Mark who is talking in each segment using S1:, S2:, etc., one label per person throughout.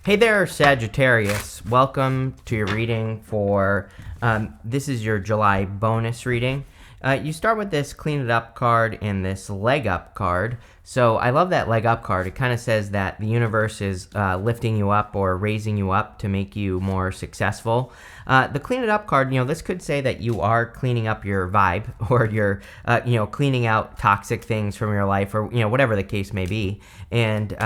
S1: Hey there, Sagittarius. Welcome to your reading for, this is your July bonus reading. You start with this Clean It Up card and this Leg Up card. So I love that Leg Up card. It kind of says that the universe is lifting you up or raising you up to make you more successful. The Clean It Up card, this could say that you are cleaning up your vibe or you're, cleaning out toxic things from your life or, whatever the case may be. And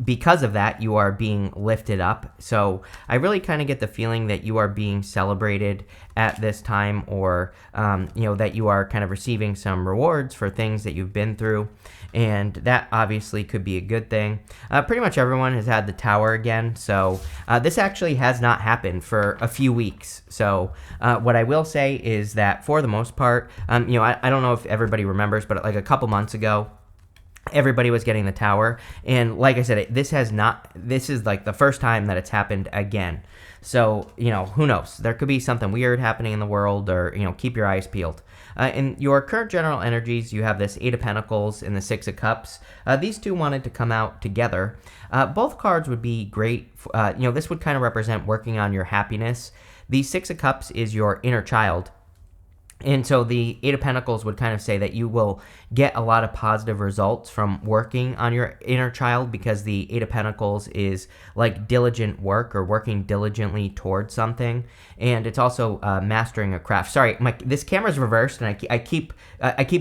S1: because of that, you are being lifted up. So I really kind of get the feeling that you are being celebrated at this time or, that you are kind of receiving some rewards for things that you've been through. And that obviously could be a good thing. Pretty much everyone has had the Tower again. So this actually has not happened for a few weeks. So what I will say is that for the most part, I don't know if everybody remembers, but like a couple months ago, everybody was getting the Tower. And like I said, this is like the first time that it's happened again. So, who knows? There could be something weird happening in the world or, keep your eyes peeled. In your current general energies, you have this Eight of Pentacles and the Six of Cups. These two wanted to come out together. Both cards would be great. This would kind of represent working on your happiness. The Six of Cups is your inner child. And so the Eight of Pentacles would kind of say that you will get a lot of positive results from working on your inner child because the Eight of Pentacles is like diligent work or working diligently towards something. And it's also mastering a craft. Sorry, this camera's reversed and I keep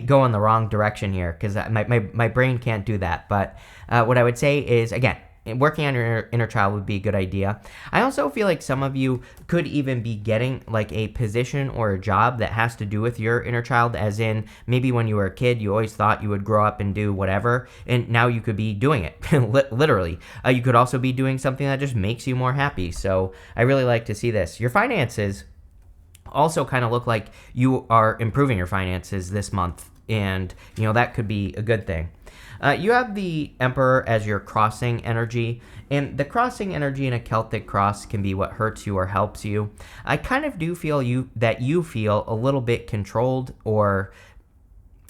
S1: going the wrong direction here because my brain can't do that. But what I would say is, again, working on your inner child would be a good idea. I also feel like some of you could even be getting like a position or a job that has to do with your inner child, as in maybe when you were a kid, you always thought you would grow up and do whatever, and now you could be doing it, literally. You could also be doing something that just makes you more happy. So I really like to see this. Your finances also kind of look like you are improving your finances this month, and that could be a good thing. You have the Emperor as your crossing energy, and the crossing energy in a Celtic cross can be what hurts you or helps you. I kind of do feel that you feel a little bit controlled or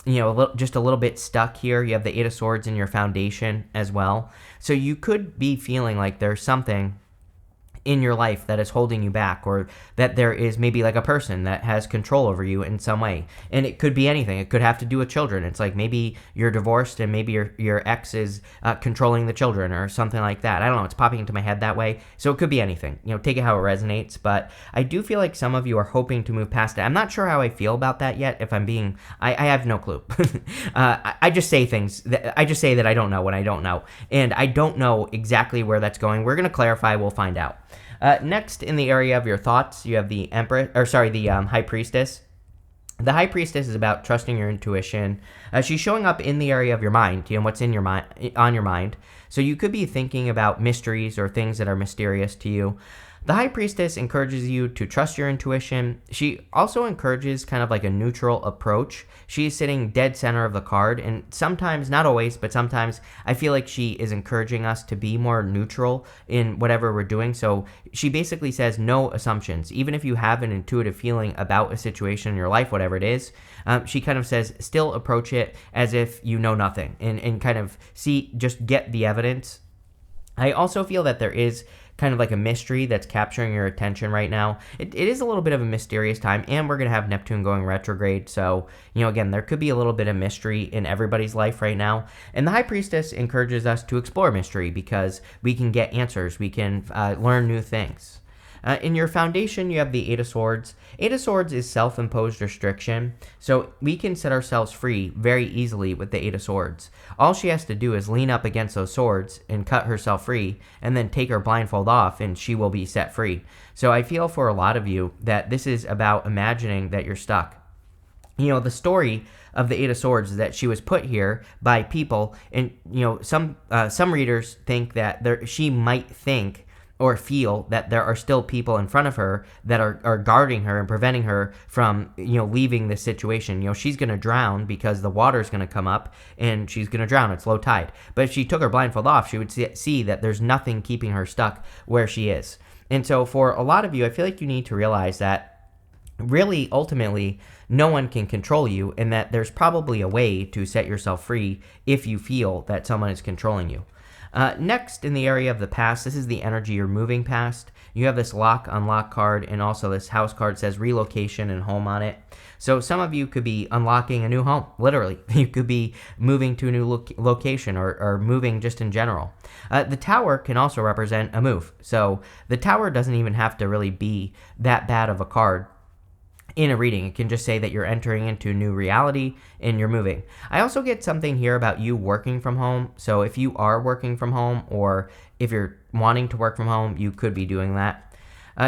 S1: just a little bit stuck here. You have the Eight of Swords in your foundation as well. So you could be feeling like there's something in your life that is holding you back, or that there is maybe like a person that has control over you in some way. And it could be anything. It could have to do with children. It's like maybe you're divorced and maybe your ex is controlling the children or something like that. I don't know. It's popping into my head that way. So it could be anything. Take it how it resonates. But I do feel like some of you are hoping to move past it. I'm not sure how I feel about that yet. If I'm being, I have no clue. I just say things. I just say that I don't know when I don't know. And I don't know exactly where that's going. We're going to clarify. We'll find out. Next, in the area of your thoughts, you have the High Priestess. The High Priestess is about trusting your intuition. She's showing up in the area of your mind, what's in your mind, on your mind. So you could be thinking about mysteries or things that are mysterious to you. The High Priestess encourages you to trust your intuition. She also encourages kind of like a neutral approach. She's sitting dead center of the card, and sometimes, not always, but sometimes I feel like she is encouraging us to be more neutral in whatever we're doing. So she basically says no assumptions. Even if you have an intuitive feeling about a situation in your life, whatever it is, she kind of says still approach it as if you know nothing and kind of just get the evidence. I also feel that there is kind of like a mystery that's capturing your attention right now. It is a little bit of a mysterious time, and we're going to have Neptune going retrograde. So, again, there could be a little bit of mystery in everybody's life right now. And the High Priestess encourages us to explore mystery because we can get answers. We can learn new things. In your foundation, you have the Eight of Swords. Eight of Swords is self-imposed restriction, so we can set ourselves free very easily with the Eight of Swords. All she has to do is lean up against those swords and cut herself free, and then take her blindfold off, and she will be set free. So I feel for a lot of you that this is about imagining that you're stuck. The story of the Eight of Swords is that she was put here by people, and some readers think that she might think or feel that there are still people in front of her that are guarding her and preventing her from, leaving this situation. She's going to drown because the water's going to come up and she's going to drown. It's low tide. But if she took her blindfold off, she would see that there's nothing keeping her stuck where she is. And so for a lot of you, I feel like you need to realize that really, ultimately, no one can control you, and that there's probably a way to set yourself free if you feel that someone is controlling you. Next, in the area of the past, this is the energy you're moving past. You have this lock unlock card, and also this house card says relocation and home on it. So some of you could be unlocking a new home, literally. You could be moving to a new location or moving just in general. The tower can also represent a move. So the tower doesn't even have to really be that bad of a card in a reading. It can just say that you're entering into a new reality and you're moving. I also get something here about you working from home. So if you are working from home or if you're wanting to work from home, you could be doing that.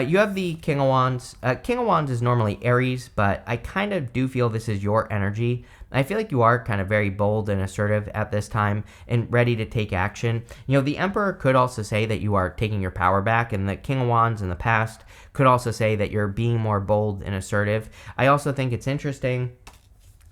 S1: You have the King of Wands. King of Wands is normally Aries, but I kind of do feel this is your energy. I feel like you are kind of very bold and assertive at this time and ready to take action. You know, the Emperor could also say that you are taking your power back, and the King of Wands in the past could also say that you're being more bold and assertive. I also think it's interesting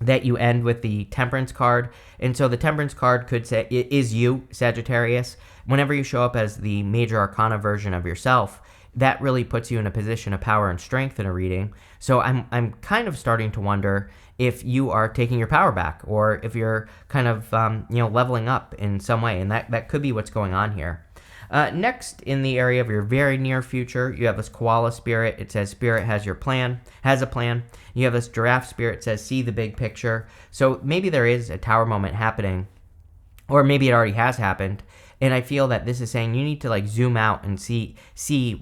S1: that you end with the Temperance card. And so the Temperance card could say, it is you, Sagittarius. Whenever you show up as the major arcana version of yourself, that really puts you in a position of power and strength in a reading. So I'm kind of starting to wonder if you are taking your power back or if you're kind of, leveling up in some way. And that could be what's going on here. Next, in the area of your very near future, you have this koala spirit. It says spirit has a plan. You have this giraffe spirit. It says see the big picture. So maybe there is a tower moment happening, or maybe it already has happened. And I feel that this is saying you need to like zoom out and see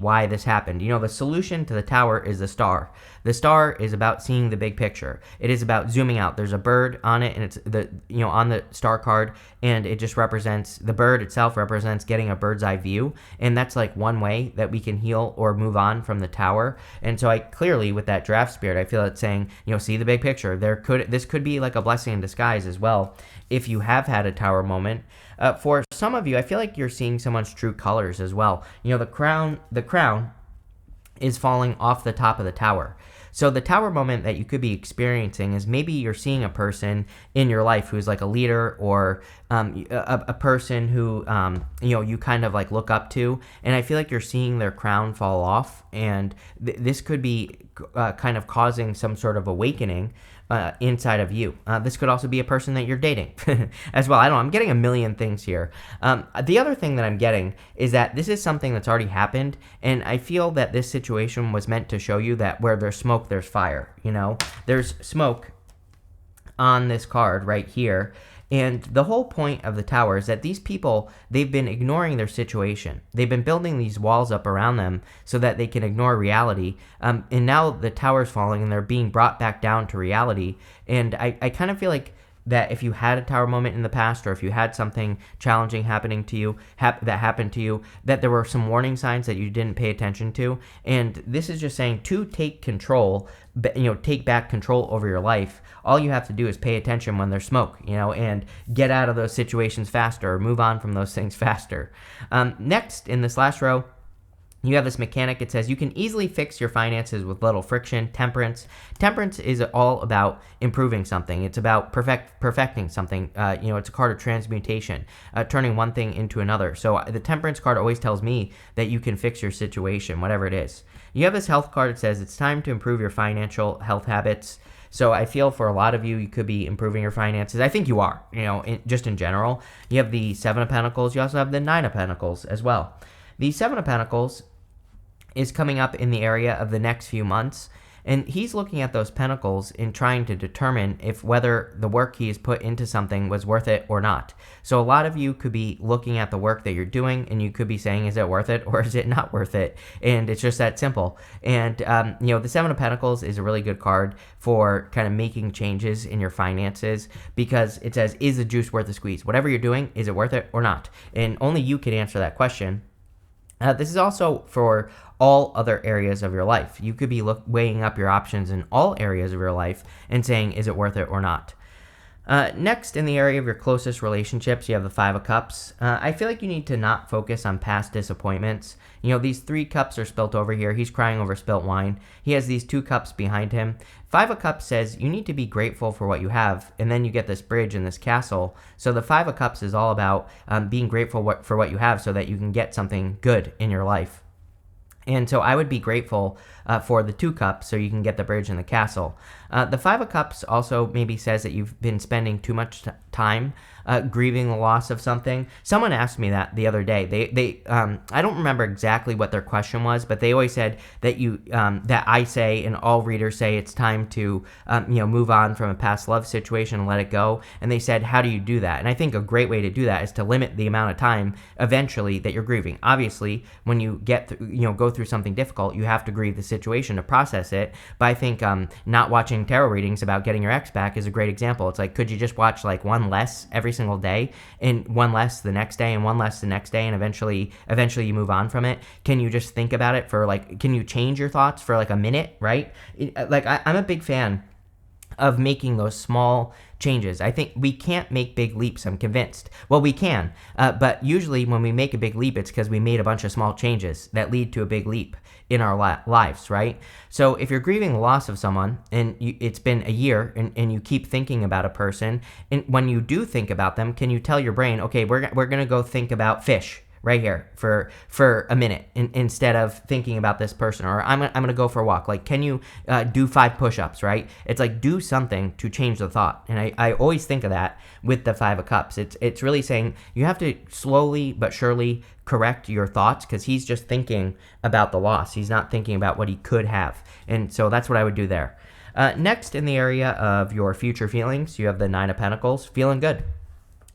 S1: why this happened. You know, the solution to the tower is the star. The star is about seeing the big picture. It is about zooming out. There's a bird on it, and it's on the star card, and it just represents, the bird itself represents getting a bird's eye view. And that's like one way that we can heal or move on from the tower. And so I clearly, with that draft spirit, I feel it's saying, see the big picture. This could be like a blessing in disguise as well if you have had a tower moment. For some of you, I feel like you're seeing someone's true colors as well. The crown is falling off the top of the tower. So the tower moment that you could be experiencing is maybe you're seeing a person in your life who's like a leader or a person who, you kind of like look up to. And I feel like you're seeing their crown fall off. And this could be kind of causing some sort of awakening inside of you. This could also be a person that you're dating as well. I don't know. I'm getting a million things here. The other thing that I'm getting is that this is something that's already happened. And I feel that this situation was meant to show you that where there's smoke, there's fire. There's smoke on this card right here. And the whole point of the tower is that these people, they've been ignoring their situation. They've been building these walls up around them so that they can ignore reality. And now the tower's falling and they're being brought back down to reality. And I kind of feel like that if you had a tower moment in the past, or if you had something challenging happening to you, that happened to you, that there were some warning signs that you didn't pay attention to. And this is just saying to take control, take back control over your life. All you have to do is pay attention when there's smoke, and get out of those situations faster, or move on from those things faster. Next, in this last row, you have this mechanic. It says you can easily fix your finances with little friction. Temperance is all about improving something. It's about perfecting something. It's a card of transmutation, turning one thing into another. So the Temperance card always tells me that you can fix your situation, whatever it is. You have this health card. It says it's time to improve your financial health habits. So I feel for a lot of you, you could be improving your finances. I think you are, just in general. You have the Seven of Pentacles. You also have the Nine of Pentacles as well. The Seven of Pentacles is coming up in the area of the next few months, and he's looking at those pentacles and trying to determine if whether the work he has put into something was worth it or not. So a lot of you could be looking at the work that you're doing, and you could be saying, is it worth it or is it not worth it? And it's just that simple. And the Seven of Pentacles is a really good card for kind of making changes in your finances, because it says, is the juice worth the squeeze? Whatever you're doing, is it worth it or not? And only you can answer that question. This is also for all other areas of your life. You could be weighing up your options in all areas of your life and saying, is it worth it or not? Next, in the area of your closest relationships, you have the Five of Cups. I feel like you need to not focus on past disappointments. These 3 cups are spilt over here. He's crying over spilt wine. He has these 2 cups behind him. Five of Cups says you need to be grateful for what you have, and then you get this bridge and this castle. So the Five of Cups is all about being grateful for what you have so that you can get something good in your life. And so I would be grateful for the 2 cups so you can get the bridge and the castle. The Five of Cups also maybe says that you've been spending too much time grieving the loss of something. Someone asked me that the other day. I don't remember exactly what their question was, but they always said that that I say, and all readers say, it's time to move on from a past love situation and let it go. And they said, how do you do that? And I think a great way to do that is to limit the amount of time eventually that you're grieving. Obviously, when you go through something difficult, you have to grieve the situation to process it. But I think not watching tarot readings about getting your ex back is a great example. It's like, could you just watch like one less every single day, and one less the next day, and one less the next day, and eventually you move on from it? Can you just think about it for like, can you change your thoughts for like a minute, right? I'm a big fan of making those small changes. I think we can't make big leaps, I'm convinced. Well, we can, but usually when we make a big leap, it's because we made a bunch of small changes that lead to a big leap in our lives, right? So if you're grieving the loss of someone and it's been a year and you keep thinking about a person, and when you do think about them, can you tell your brain, okay, we're going to go think about fish right here for a minute instead of thinking about this person, or I'm going to go for a walk. Like, can you do 5 push-ups, right? It's like, do something to change the thought. And I always think of that with the 5 of Cups. It's really saying you have to slowly but surely correct your thoughts, because he's just thinking about the loss. He's not thinking about what he could have. And so that's what I would do there. Next, in the area of your future feelings, you have the 9 of Pentacles, feeling good.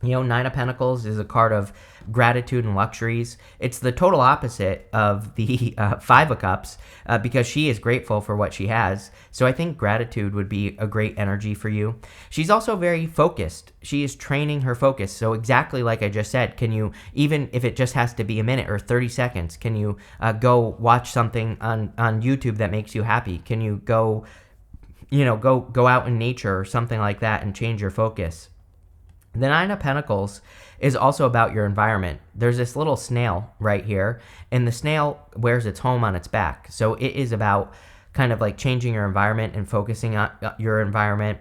S1: 9 of Pentacles is a card of gratitude and luxuries. It's the total opposite of the 5 of Cups, because she is grateful for what she has. So I think gratitude would be a great energy for you. She's also very focused. She is training her focus. So exactly like I just said, can you, even if it just has to be a minute or 30 seconds, can you go watch something on YouTube that makes you happy? Can you go out in nature or something like that and change your focus? The 9 of Pentacles is also about your environment. There's this little snail right here, and the snail wears its home on its back. So it is about kind of like changing your environment and focusing on your environment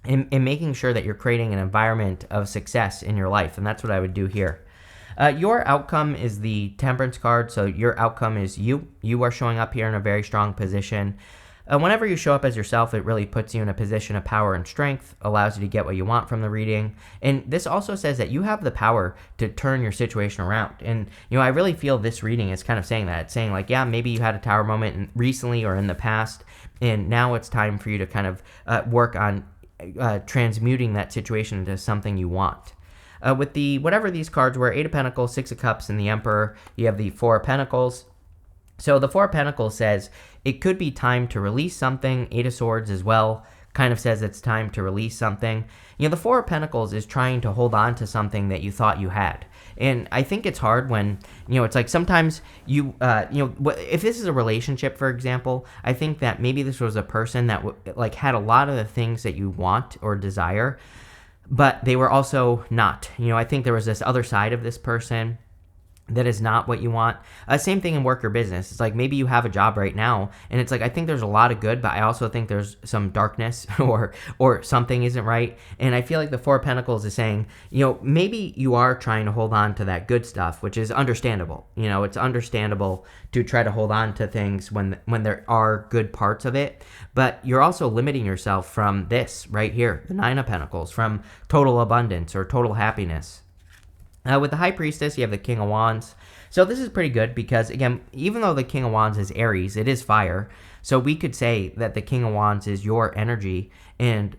S1: and making sure that you're creating an environment of success in your life. And that's what I would do here. Your outcome is the Temperance card. So your outcome is you. You are showing up here in a very strong position. Whenever you show up as yourself, it really puts you in a position of power and strength, allows you to get what you want from the reading. And this also says that you have the power to turn your situation around. And, I really feel this reading is kind of saying that. It's saying like, yeah, maybe you had a tower moment recently or in the past, and now it's time for you to kind of work on transmuting that situation into something you want. With the whatever these cards were, 8 of Pentacles, 6 of Cups, and the Emperor, you have the 4 of Pentacles. So the 4 of Pentacles says it could be time to release something. 8 of Swords as well kind of says it's time to release something. The 4 of Pentacles is trying to hold on to something that you thought you had. And I think it's hard when, it's like sometimes if this is a relationship, for example, I think that maybe this was a person that had a lot of the things that you want or desire, but they were also not. I think there was this other side of this person that is not what you want. Same thing in work or business. It's like maybe you have a job right now, and it's like I think there's a lot of good, but I also think there's some darkness or something isn't right. And I feel like the 4 of Pentacles is saying, maybe you are trying to hold on to that good stuff, which is understandable. It's understandable to try to hold on to things when there are good parts of it, but you're also limiting yourself from this right here, the 9 of Pentacles, from total abundance or total happiness. With the High Priestess, you have the King of Wands. So this is pretty good because, again, even though the King of Wands is Aries, it is fire. So we could say that the King of Wands is your energy, and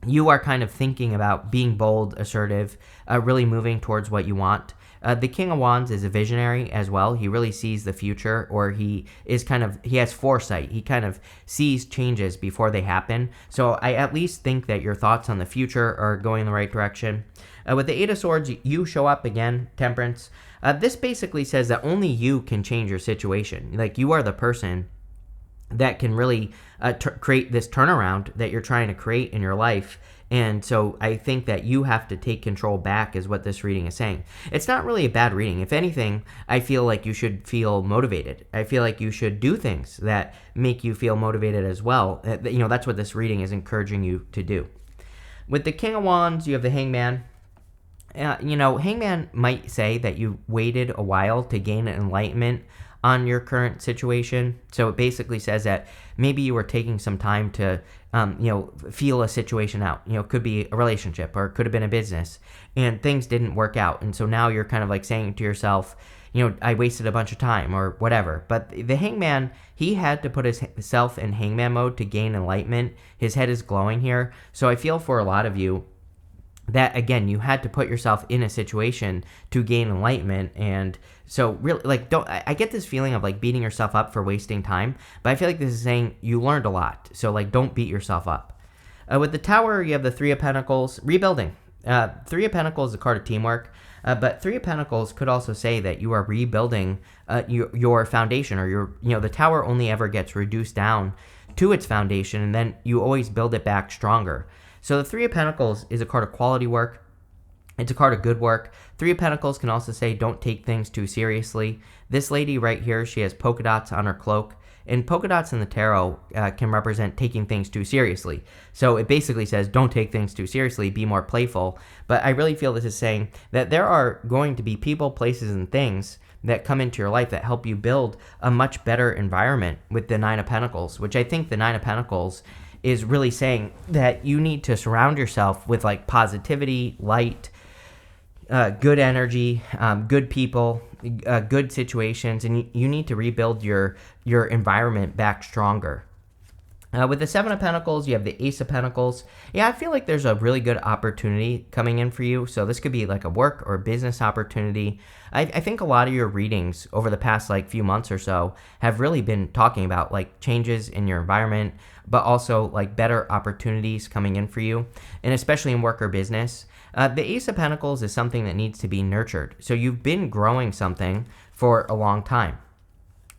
S1: you are kind of thinking about being bold, assertive, really moving towards what you want. The King of Wands is a visionary as well. He really sees the future, or he has foresight. He kind of sees changes before they happen. So I at least think that your thoughts on the future are going in the right direction. With the 8 of Swords, you show up again, Temperance. This basically says that only you can change your situation. Like, you are the person that can really create this turnaround that you're trying to create in your life. And so I think that you have to take control back is what this reading is saying. It's not really a bad reading. If anything, I feel like you should feel motivated. I feel like you should do things that make you feel motivated as well. That's what this reading is encouraging you to do. With the King of Wands, you have the Hangman. Hangman might say that you waited a while to gain enlightenment on your current situation. So it basically says that maybe you were taking some time to, feel a situation out. It could be a relationship or it could have been a business and things didn't work out. And so now you're kind of like saying to yourself, I wasted a bunch of time or whatever. But the hangman, he had to put himself in hangman mode to gain enlightenment. His head is glowing here. So I feel for a lot of you that, again, you had to put yourself in a situation to gain enlightenment. And so really, like, I get this feeling of like beating yourself up for wasting time, but I feel like this is saying you learned a lot. So like, don't beat yourself up. With the Tower, you have the Three of Pentacles, rebuilding. Three of Pentacles is a card of teamwork. But Three of Pentacles could also say that you are rebuilding your foundation, or the Tower only ever gets reduced down to its foundation, and then you always build it back stronger. So the Three of Pentacles is a card of quality work. It's a card of good work. Three of Pentacles can also say don't take things too seriously. This lady right here, she has polka dots on her cloak. And polka dots in the tarot can represent taking things too seriously. So it basically says don't take things too seriously, be more playful. But I really feel this is saying that there are going to be people, places, and things that come into your life that help you build a much better environment with the Nine of Pentacles, which I think the Nine of Pentacles is really saying that you need to surround yourself with like positivity, light, good energy, good people, good situations, and you need to rebuild your environment back stronger. With the Seven of Pentacles, you have the Ace of Pentacles. Yeah, I feel like there's a really good opportunity coming in for you. So this could be like a work or business opportunity. I think a lot of your readings over the past like few months or so have really been talking about like changes in your environment, but also like better opportunities coming in for you, and especially in work or business. The Ace of Pentacles is something that needs to be nurtured. So you've been growing something for a long time,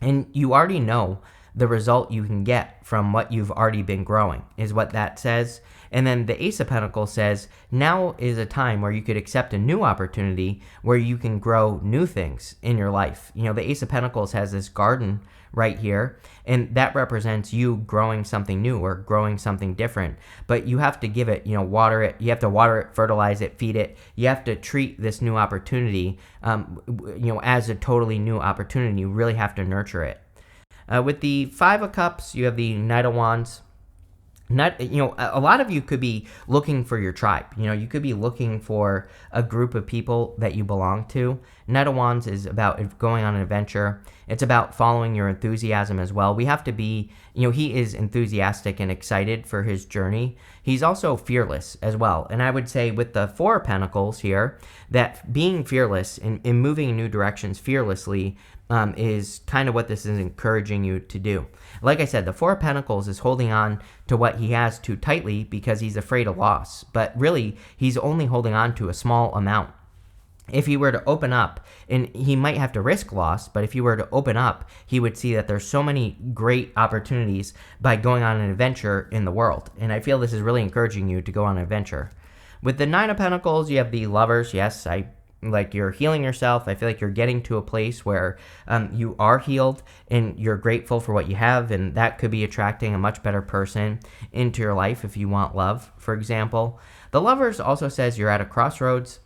S1: and you already know the result you can get from what you've already been growing, is what that says. And then the Ace of Pentacles says, now is a time where you could accept a new opportunity where you can grow new things in your life. The Ace of Pentacles has this garden right here, and that represents you growing something new or growing something different. But you have to give it, water it. You have to water it, fertilize it, feed it. You have to treat this new opportunity, as a totally new opportunity. You really have to nurture it. With the Five of Cups, you have the Knight of Wands. A lot of you could be looking for your tribe. You could be looking for a group of people that you belong to. Knight of Wands is about going on an adventure. It's about following your enthusiasm as well. We have to be, he is enthusiastic and excited for his journey. He's also fearless as well. And I would say with the Four of Pentacles here, that being fearless and moving in new directions fearlessly is kind of what this is encouraging you to do. Like I said, the Four of Pentacles is holding on to what he has too tightly because he's afraid of loss. But really, he's only holding on to a small amount. If he were to open up, and he might have to risk loss, but if he were to open up, he would see that there's so many great opportunities by going on an adventure in the world. And I feel this is really encouraging you to go on an adventure. With the Nine of Pentacles, you have the Lovers. Yes, you're healing yourself. I feel like you're getting to a place where you are healed and you're grateful for what you have, and that could be attracting a much better person into your life if you want love, for example. The Lovers also says you're at a crossroads.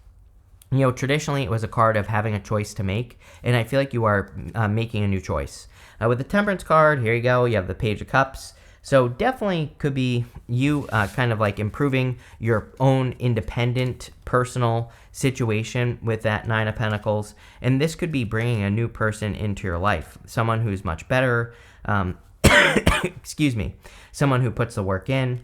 S1: Traditionally it was a card of having a choice to make, and I feel like you are making a new choice. With the Temperance card, here you go, you have the Page of Cups. So definitely could be you kind of like improving your own independent personal situation with that Nine of Pentacles. And this could be bringing a new person into your life, someone who's much better, excuse me, someone who puts the work in,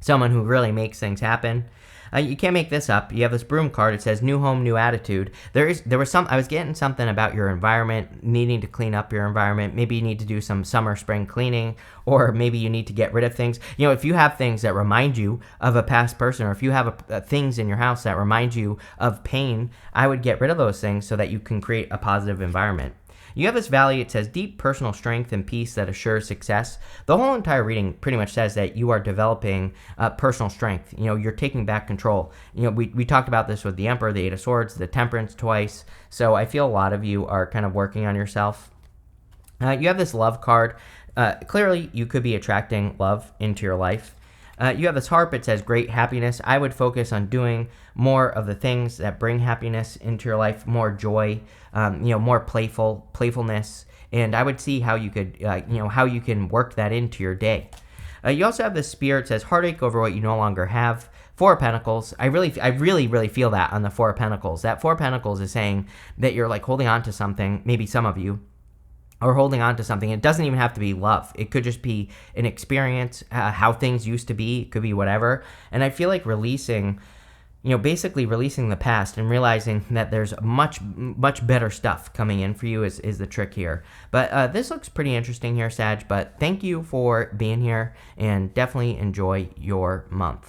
S1: someone who really makes things happen. You can't make this up. You have this Broom card. It says new home, new attitude. I was getting something about your environment, needing to clean up your environment. Maybe you need to do some summer, spring cleaning, or maybe you need to get rid of things. If you have things that remind you of a past person, or if you have things in your house that remind you of pain, I would get rid of those things so that you can create a positive environment. You have this Valley. It says deep personal strength and peace that assures success. The whole entire reading pretty much says that you are developing personal strength. You're taking back control. We talked about this with the Emperor, the Eight of Swords, the Temperance twice. So I feel a lot of you are kind of working on yourself. You have this Love card. Clearly, you could be attracting love into your life. You have this harp. It says great happiness. I would focus on doing more of the things that bring happiness into your life, more joy, more playfulness, and I would see how you could, how you can work that into your day. You also have the Spirit. It says heartache over what you no longer have. Four of Pentacles. I really feel that on the Four of Pentacles. That Four of Pentacles is saying that you're like holding on to something. Maybe some of you are holding on to something. It doesn't even have to be love. It could just be an experience, how things used to be. It could be whatever. And I feel like releasing, basically releasing the past and realizing that there's much better stuff coming in for you is the trick here. But this looks pretty interesting here, Sag. But thank you for being here, and definitely enjoy your month.